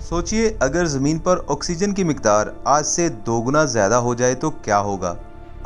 सोचिए अगर जमीन पर ऑक्सीजन की मिकदार आज से 2 गुना ज्यादा हो जाए तो क्या होगा।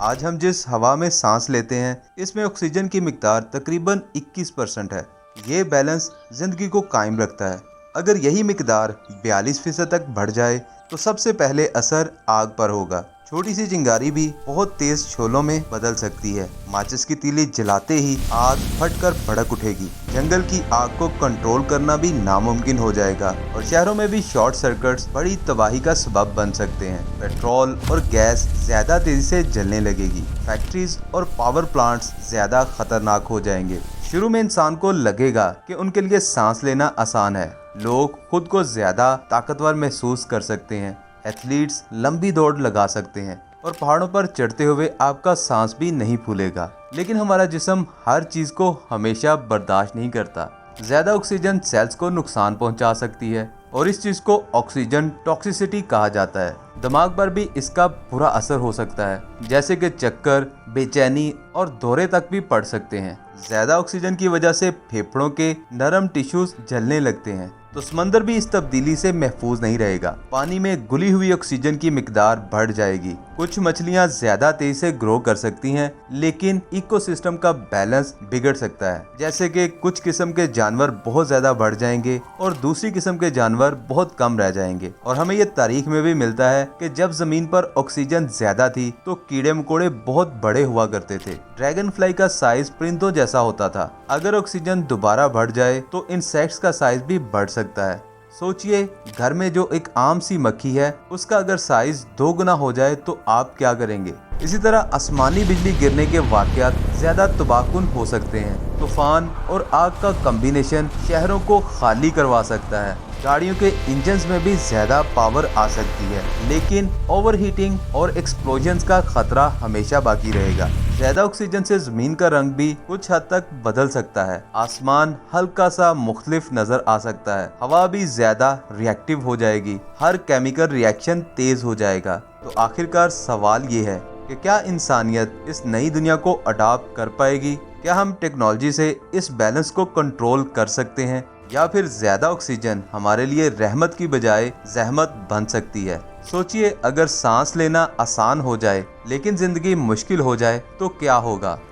आज हम जिस हवा में सांस लेते हैं इसमें ऑक्सीजन की मिकदार तकरीबन 21% है। ये बैलेंस जिंदगी को कायम रखता है। अगर यही मिकदार 42% तक बढ़ जाए तो सबसे पहले असर आग पर होगा। छोटी सी चिंगारी भी बहुत तेज शोलों में बदल सकती है। माचिस की तीली जलाते ही आग फटकर भड़क उठेगी। जंगल की आग को कंट्रोल करना भी नामुमकिन हो जाएगा और शहरों में भी शॉर्ट सर्किट्स बड़ी तबाही का सबब बन सकते हैं। पेट्रोल और गैस ज्यादा तेजी से जलने लगेगी। फैक्ट्रीज और पावर प्लांट्स ज्यादा खतरनाक हो जाएंगे। शुरू में इंसान को लगेगा कि उनके लिए सांस लेना आसान है। लोग खुद को ज्यादा ताकतवर महसूस कर सकते हैं। एथलीट्स लंबी दौड़ लगा सकते हैं और पहाड़ों पर चढ़ते हुए आपका सांस भी नहीं फूलेगा। लेकिन हमारा जिस्म हर चीज को हमेशा बर्दाश्त नहीं करता। ज्यादा ऑक्सीजन सेल्स को नुकसान पहुंचा सकती है और इस चीज को ऑक्सीजन टॉक्सिसिटी कहा जाता है। दिमाग पर भी इसका बुरा असर हो सकता है, जैसे कि चक्कर, बेचैनी और दौरे तक भी पड़ सकते हैं। ज्यादा ऑक्सीजन की वजह से फेफड़ों के नरम टिश्यूज जलने लगते हैं तो समंदर भी इस तब्दीली से महफूज नहीं रहेगा। पानी में घुली हुई ऑक्सीजन की मिकदार बढ़ जाएगी। कुछ मछलियां ज्यादा तेजी से ग्रो कर सकती हैं, लेकिन इकोसिस्टम का बैलेंस बिगड़ सकता है। जैसे कि कुछ किस्म के जानवर बहुत ज्यादा बढ़ जाएंगे और दूसरी किस्म के जानवर बहुत कम रह जाएंगे। और हमें ये तारीख में भी मिलता है कि जब जमीन पर ऑक्सीजन ज्यादा थी तो कीड़े मकोड़े बहुत बड़े हुआ करते थे। ड्रैगन फ्लाई का साइज परिंदों जैसा होता था। अगर ऑक्सीजन दोबारा बढ़ जाए तो इंसेक्ट्स का साइज भी बढ़ सकता है। सोचिए घर में जो एक आम सी मक्खी है उसका अगर साइज 2 गुना हो जाए तो आप क्या करेंगे। इसी तरह आसमानी बिजली गिरने के वाकयात ज्यादा तबाहकुन हो सकते हैं। तूफान और आग का कॉम्बिनेशन शहरों को खाली करवा सकता है। गाड़ियों के इंजन्स में भी ज्यादा पावर आ सकती है, लेकिन ओवरहीटिंग और एक्सप्लोजन्स का खतरा हमेशा बाकी रहेगा। ज्यादा ऑक्सीजन से जमीन का रंग भी कुछ हद तक बदल सकता है। आसमान हल्का सा मुख्तलिफ नजर आ सकता है। हवा भी ज्यादा रिएक्टिव हो जाएगी। हर केमिकल रिएक्शन तेज हो जाएगा। तो आखिरकार सवाल ये है कि क्या इंसानियत इस नई दुनिया को अडॉप्ट कर पाएगी? क्या हम टेक्नोलॉजी से इस बैलेंस को कंट्रोल कर सकते हैं, या फिर ज्यादा ऑक्सीजन हमारे लिए रहमत की बजाय जहमत बन सकती है? सोचिए अगर सांस लेना आसान हो जाए लेकिन जिंदगी मुश्किल हो जाए तो क्या होगा।